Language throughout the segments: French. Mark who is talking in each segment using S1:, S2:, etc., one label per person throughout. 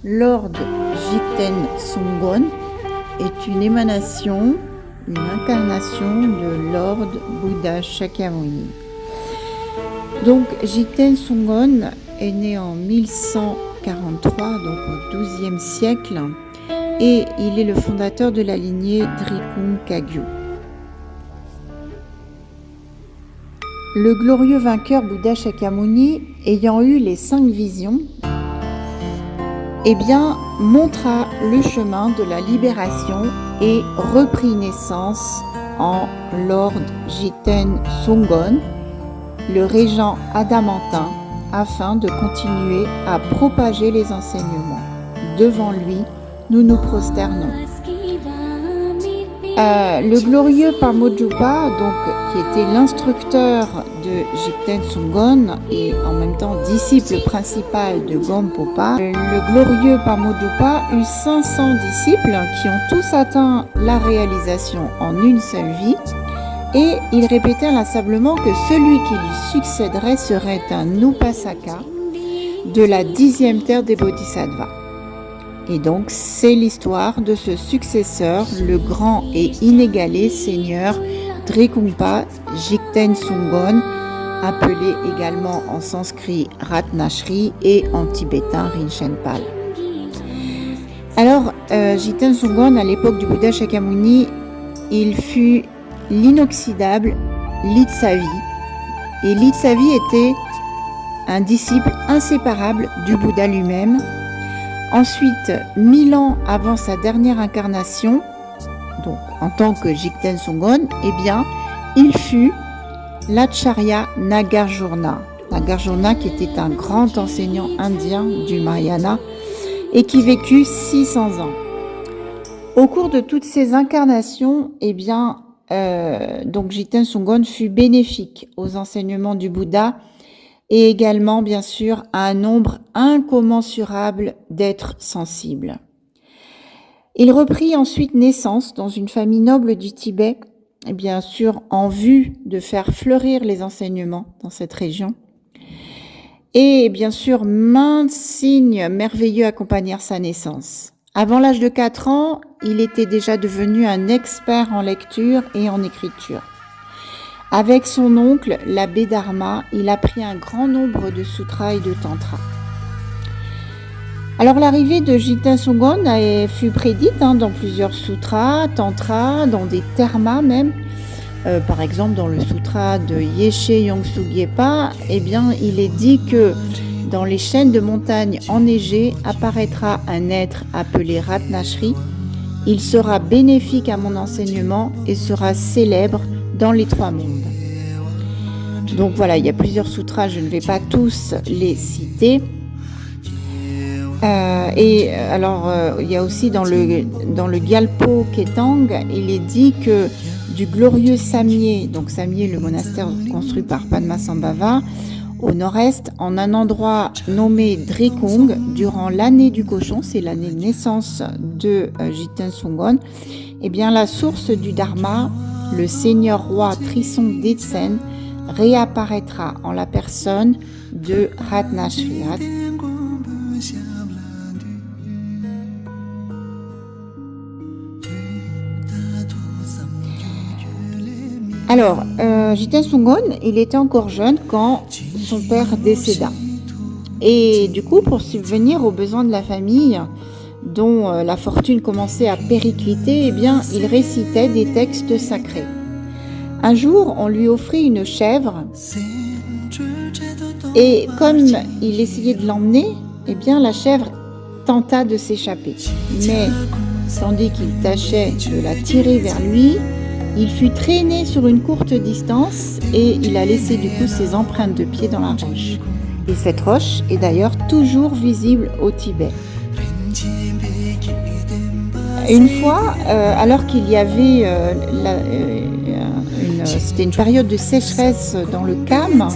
S1: Lord Jigten Sunggon est une émanation, une incarnation de Lord Bouddha Shakyamuni. Donc Jigten Sunggon est né en 1143, donc au XIIe siècle, et il est le fondateur de la lignée Drikung Kagyu. Le glorieux vainqueur Bouddha Shakyamuni, ayant eu les 5 visions, montra le chemin de la libération et reprit naissance en Lord Jigten Sunggon, le régent adamantin, afin de continuer à propager les enseignements. Devant lui, nous nous prosternons. Le glorieux Pamojupa, qui était l'instructeur de Jigten Sunggon et en même temps disciple principal de Gompopa, le glorieux Pamojupa eut 500 disciples qui ont tous atteint la réalisation en une seule vie, et il répétait inlassablement que celui qui lui succéderait serait un Upasaka de la 10e terre des Bodhisattvas. Et donc, c'est l'histoire de ce successeur, le grand et inégalé seigneur Drikungpa Jigten Sunggon, appelé également en sanskrit Ratnashri et en tibétain Rinchen-Pal. Alors, Jigten Sunggon, à l'époque du Bouddha Shakyamuni, il fut l'inoxydable Litsavi. Et Litsavi était un disciple inséparable du Bouddha lui-même. Ensuite, 1000 ans avant sa dernière incarnation, donc en tant que Jigten Sunggon, il fut l'Acharya Nagarjuna. Nagarjuna qui était un grand enseignant indien du Mahayana et qui vécut 600 ans. Au cours de toutes ces incarnations, donc Jigten Sunggon fut bénéfique aux enseignements du Bouddha et également, bien sûr, à un nombre incommensurable d'êtres sensibles. Il reprit ensuite naissance dans une famille noble du Tibet, et bien sûr en vue de faire fleurir les enseignements dans cette région. Et bien sûr, maints signes merveilleux accompagnèrent sa naissance. Avant l'âge de 4 ans, il était déjà devenu un expert en lecture et en écriture. Avec son oncle, l'abbé Dharma, il apprit un grand nombre de sutras et de tantras. Alors l'arrivée de Jigten Sunggon fut prédite dans plusieurs sutras, tantras, dans des termas même. Par exemple, dans le sutra de Yeshe Yongsu Gyépa, il est dit que dans les chaînes de montagnes enneigées apparaîtra un être appelé Ratnashri. Il sera bénéfique à mon enseignement et sera célèbre dans les 3 mondes. Donc voilà, il y a plusieurs sutras, je ne vais pas tous les citer. Il y a aussi dans le Gyalpo Ketang, il est dit que du glorieux Samye, donc Samye, le monastère construit par Padmasambhava, au nord-est, en un endroit nommé Drikung, durant l'année du cochon, c'est l'année de naissance de Jigten Sunggon, la source du Dharma, le seigneur roi Trisong Detsen, réapparaîtra en la personne de Ratnashri. Alors, Jigten Sunggon, il était encore jeune quand son père décéda. Et du coup, pour subvenir aux besoins de la famille, dont la fortune commençait à péricliter, il récitait des textes sacrés. Un jour, on lui offrit une chèvre, et comme il essayait de l'emmener, la chèvre tenta de s'échapper. Mais, tandis qu'il tâchait de la tirer vers lui, il fut traîné sur une courte distance et il a laissé du coup ses empreintes de pied dans la roche. Et cette roche est d'ailleurs toujours visible au Tibet. Une fois, alors qu'il y avait c'était une période de sécheresse dans le Kham,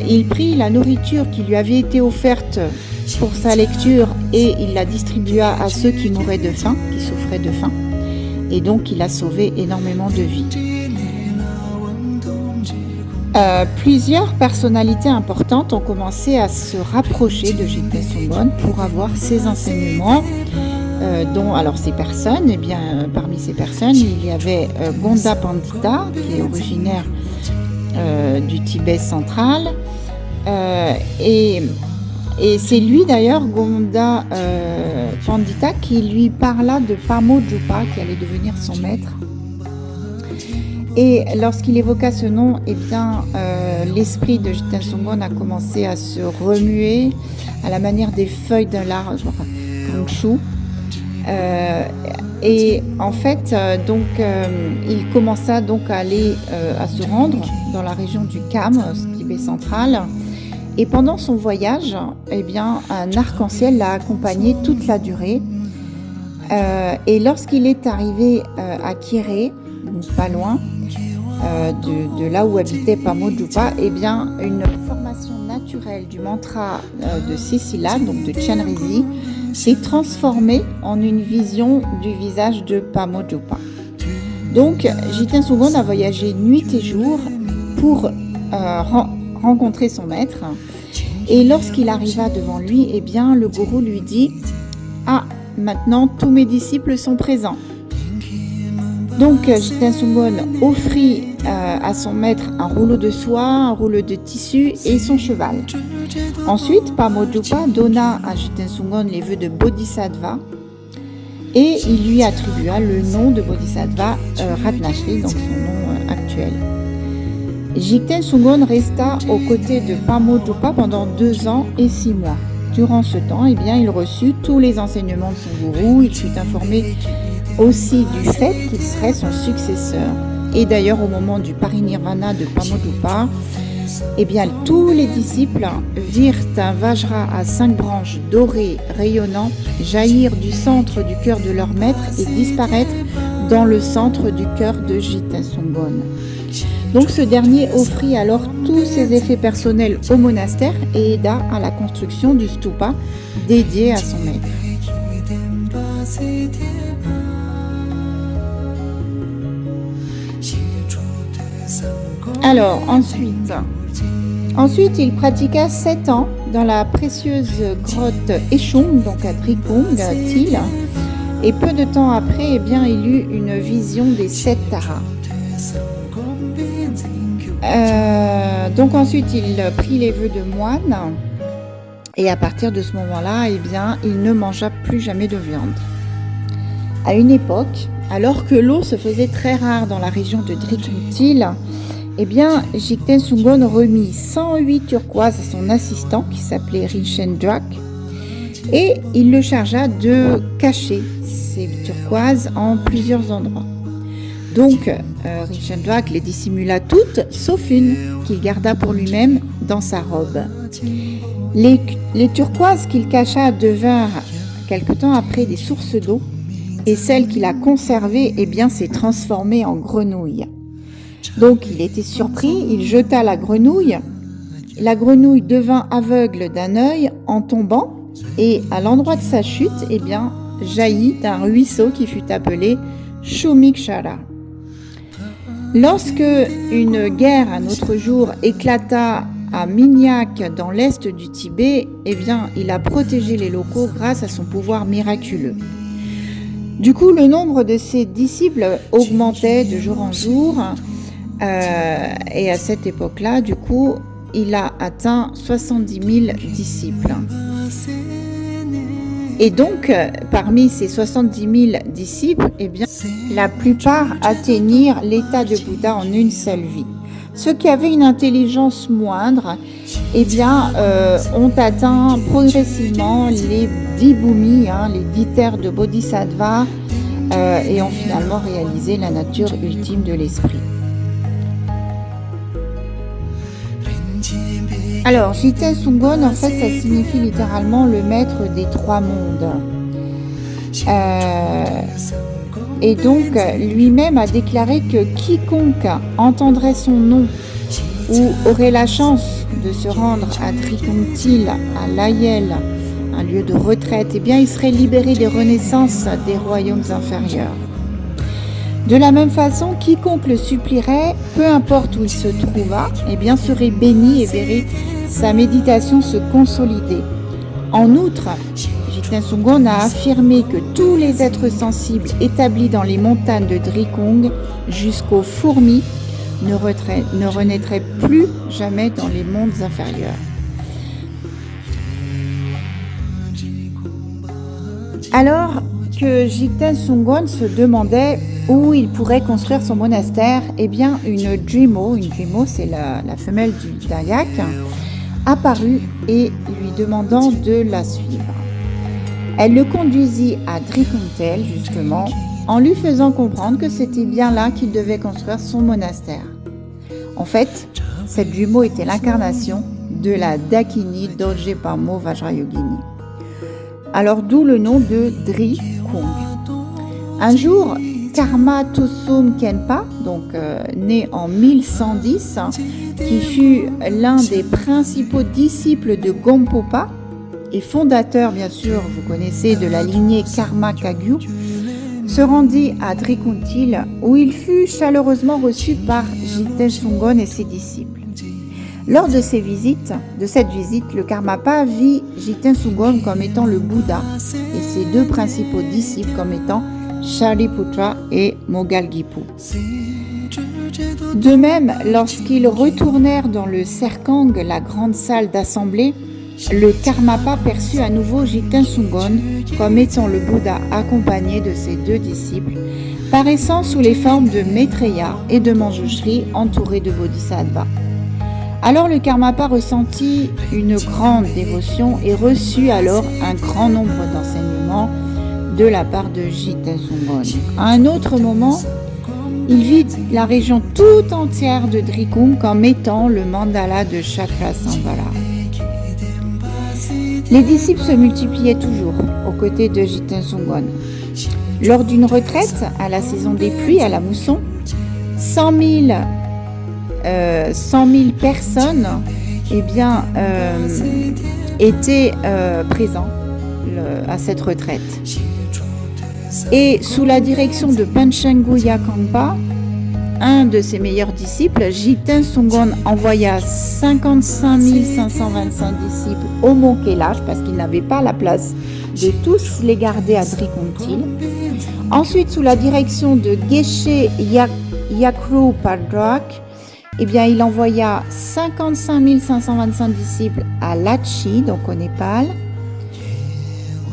S1: il prit la nourriture qui lui avait été offerte pour sa lecture et il la distribua à ceux qui mouraient de faim, qui souffraient de faim. Et donc, il a sauvé énormément de vies. Plusieurs personnalités importantes ont commencé à se rapprocher de Jigten Sunggon pour avoir ses enseignements, dont alors ces personnes, parmi ces personnes, il y avait Gonda Pandita, qui est originaire du Tibet central, et c'est lui d'ailleurs, Gonda Pandita, qui lui parla de Pamo Drupa, qui allait devenir son maître. Et lorsqu'il évoqua ce nom, l'esprit de Jigten Sunggon a commencé à se remuer à la manière des feuilles d'un arbre, Gangshu. Et en fait, il commença donc à se rendre dans la région du Kham, Tibet central. Et pendant son voyage, un arc-en-ciel l'a accompagné toute la durée. Et lorsqu'il est arrivé à Kiré, donc pas loin de là où habitait Pamo Drupa, une formation naturelle du mantra de 6 syllabes, donc de Chenrezi, s'est transformée en une vision du visage de Pamo Drupa. Donc, Jigten Sunggon a voyagé nuit et jour pour rencontrer son maître. Et lorsqu'il arriva devant lui, le gourou lui dit « Ah, maintenant tous mes disciples sont présents ». Donc, Jigten Sunggon offrit à son maître un rouleau de soie, un rouleau de tissu et son cheval. Ensuite, Pamo Drupa donna à Jigten Sunggon les vœux de Bodhisattva et il lui attribua le nom de Bodhisattva Ratnashri, donc son nom actuel. Jigten Sunggon resta aux côtés de Pamo Drupa pendant 2 ans et 6 mois. Durant ce temps, il reçut tous les enseignements de son gourou. Il fut informé aussi du fait qu'il serait son successeur. Et d'ailleurs, au moment du parinirvana de Pamo Drupa, tous les disciples virent un vajra à 5 branches dorées rayonnant jaillir du centre du cœur de leur maître et disparaître dans le centre du cœur de Jigten Sunggon. Donc ce dernier offrit alors tous ses effets personnels au monastère et aida à la construction du stupa dédié à son maître. Alors ensuite il pratiqua 7 ans dans la précieuse grotte Echung, donc à Drikung, Til, et peu de temps après, il eut une vision des 7 taras. Donc ensuite il prit les vœux de moine et à partir de ce moment-là, il ne mangea plus jamais de viande. À une époque, alors que l'eau se faisait très rare dans la région de Drikung-Til, Jigten Sunggon remit 108 turquoises à son assistant qui s'appelait Rinchen Drak et il le chargea de cacher ces turquoises en plusieurs endroits. Donc, Rinchen Drak les dissimula toutes, sauf une qu'il garda pour lui-même dans sa robe. Les turquoises qu'il cacha devinrent quelque temps après des sources d'eau et celle qu'il a conservée s'est transformée en grenouille. Donc il était surpris, il jeta la grenouille devint aveugle d'un œil en tombant et à l'endroit de sa chute, jaillit un ruisseau qui fut appelé Shumikshara. Lorsque une guerre un autre jour éclata à Minyak dans l'est du Tibet, il a protégé les locaux grâce à son pouvoir miraculeux. Du coup, le nombre de ses disciples augmentait de jour en jour et à cette époque-là, il a atteint 70 000 disciples. Et donc, parmi ces 70 000 disciples, la plupart atteignirent l'état de Bouddha en une seule vie. Ceux qui avaient une intelligence moindre, ont atteint progressivement les 10 bhumis, les 10 terres de Bodhisattva, et ont finalement réalisé la nature ultime de l'esprit. Alors, Jigten Sunggon, en fait, ça signifie littéralement le maître des 3 mondes. Et donc, lui-même a déclaré que quiconque entendrait son nom ou aurait la chance de se rendre à Drikung-Til, à Layel, un lieu de retraite, il serait libéré des renaissances des royaumes inférieurs. De la même façon, quiconque le supplierait, peu importe où il se trouvât, eh bien serait béni et verrait sa méditation se consolider. En outre, Jigten Sunggon a affirmé que tous les êtres sensibles établis dans les montagnes de Drikung jusqu'aux fourmis ne renaîtraient plus jamais dans les mondes inférieurs. Alors que Jigten Sunggon se demandait où il pourrait construire son monastère, eh bien une Jimo c'est la femelle d'un yak, apparut et lui demandant de la suivre. Elle le conduisit à Drikungtel justement, en lui faisant comprendre que c'était bien là qu'il devait construire son monastère. En fait, cette Jimo était l'incarnation de la Dakini Dorje Parmo Vajrayogini. Alors d'où le nom de Drikung. Un jour, Karma Tosum Khenpa, né en 1110, qui fut l'un des principaux disciples de Gompopa et fondateur, bien sûr, vous connaissez, de la lignée Karma Kagyu, se rendit à Drikungtil où il fut chaleureusement reçu par Jigten Sunggon et ses disciples. Lors de cette visite, le Karmapa vit Jigten Sunggon comme étant le Bouddha et ses deux principaux disciples comme étant Shariputra et Mogalghipu. De même, lorsqu'ils retournèrent dans le Serkang, la grande salle d'assemblée, le Karmapa perçut à nouveau Jigten Sunggon comme étant le Bouddha accompagné de ses deux disciples, paraissant sous les formes de Maitreya et de Manjushri entourés de Bodhisattvas. Alors le Karmapa ressentit une grande dévotion et reçut alors un grand nombre d'enseignements de la part de Jigten Sunggon. À un autre moment, il vit la région tout entière de Drikung comme étant le mandala de Chakrasamvala. Les disciples se multipliaient toujours aux côtés de Jigten Sunggon. Lors d'une retraite à la saison des pluies à la mousson, 100 000 personnes étaient présents à cette retraite. Et sous la direction de Panchen Guya Kangpa, un de ses meilleurs disciples, Jigten Sunggon envoya 55 525 disciples au mont Kailash parce qu'il n'avait pas la place de tous les garder à Drikungtil. Ensuite, sous la direction de Geshe Yakru Padrak, il envoya 55 525 disciples à Lachi, donc au Népal.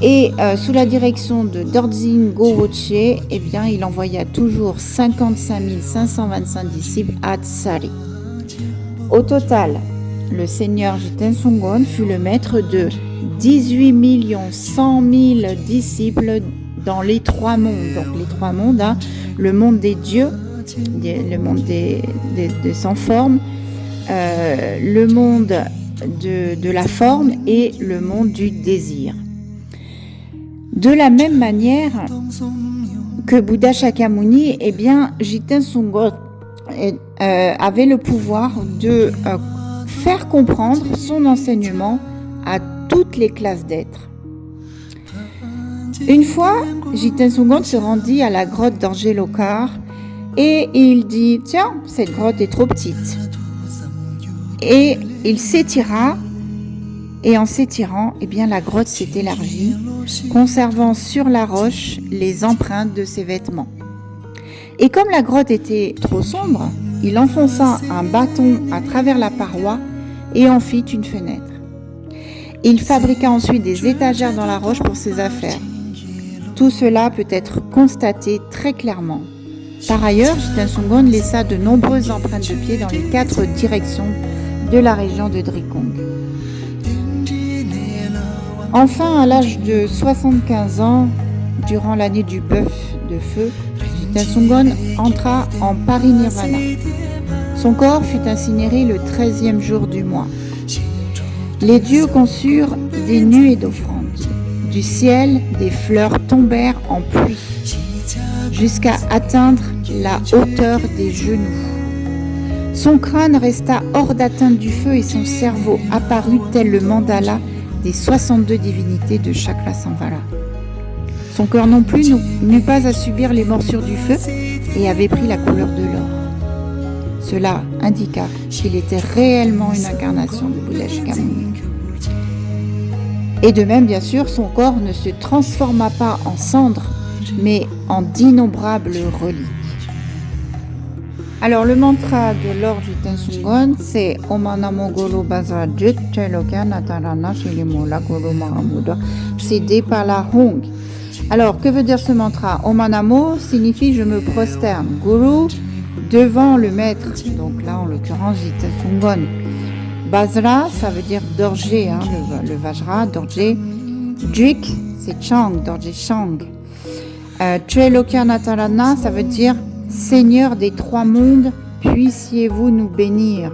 S1: Et sous la direction de Dorjin Gowoche, il envoya toujours 55 525 disciples à Tsari. Au total, le seigneur Jigten Sunggon fut le maître de 18 100 000 disciples dans les trois mondes. Donc les trois mondes, le monde des dieux, le monde des sans forme, le monde de la forme et le monde du désir. De la même manière que Bouddha Shakyamuni, Jigten Sunggon avait le pouvoir de faire comprendre son enseignement à toutes les classes d'êtres. Une fois, Jigten Sunggon se rendit à la grotte d'Angelokar et il dit « Tiens, cette grotte est trop petite ». Et il s'étira. Et en s'étirant, la grotte s'est élargie, conservant sur la roche les empreintes de ses vêtements. Et comme la grotte était trop sombre, il enfonça un bâton à travers la paroi et en fit une fenêtre. Il fabriqua ensuite des étagères dans la roche pour ses affaires. Tout cela peut être constaté très clairement. Par ailleurs, Jigten Sunggon laissa de nombreuses empreintes de pieds dans les 4 directions de la région de Drikung. Enfin, à l'âge de 75 ans, durant l'année du bœuf de feu, Jigten Sunggon entra en parinirvana. Son corps fut incinéré le 13e jour du mois. Les dieux conçurent des nuées d'offrandes. Du ciel, des fleurs tombèrent en pluie, jusqu'à atteindre la hauteur des genoux. Son crâne resta hors d'atteinte du feu et son cerveau apparut tel le mandala des 62 divinités de Chakrasamvala. Son cœur non plus n'eut pas à subir les morsures du feu et avait pris la couleur de l'or. Cela indiqua qu'il était réellement une incarnation de Bouddha Shakyamuni. Et de même, bien sûr, son corps ne se transforma pas en cendres, mais en d'innombrables reliques. Alors, le mantra de Lord Tensungon, c'est Om Namo Guru Basra Jit Chailokya Natarana Shilimola Guru Mahamudra, cédé par la Hong. Alors, que veut dire ce mantra? Om Namo signifie je me prosterne. Guru, devant le maître. Donc là, en l'occurrence, Tensungon. Basra, ça veut dire dorje, le Vajra, dorje. Jik, c'est Chang, dorje Chang. Chailokya Natarana, ça veut dire Seigneur des trois mondes, puissiez-vous nous bénir.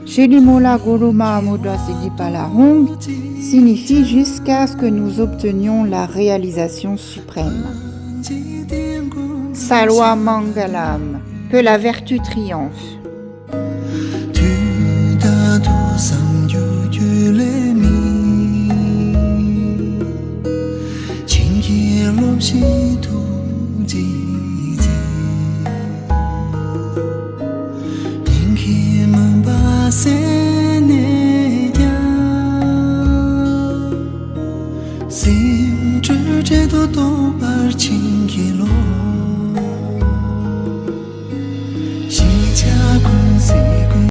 S1: Shilimola Guru Mahamudra Siddhipala-Hong signifie jusqu'à ce que nous obtenions la réalisation suprême. Sarva Mangalam, que la vertu triomphe.
S2: Sim, 知这朵朵儿情。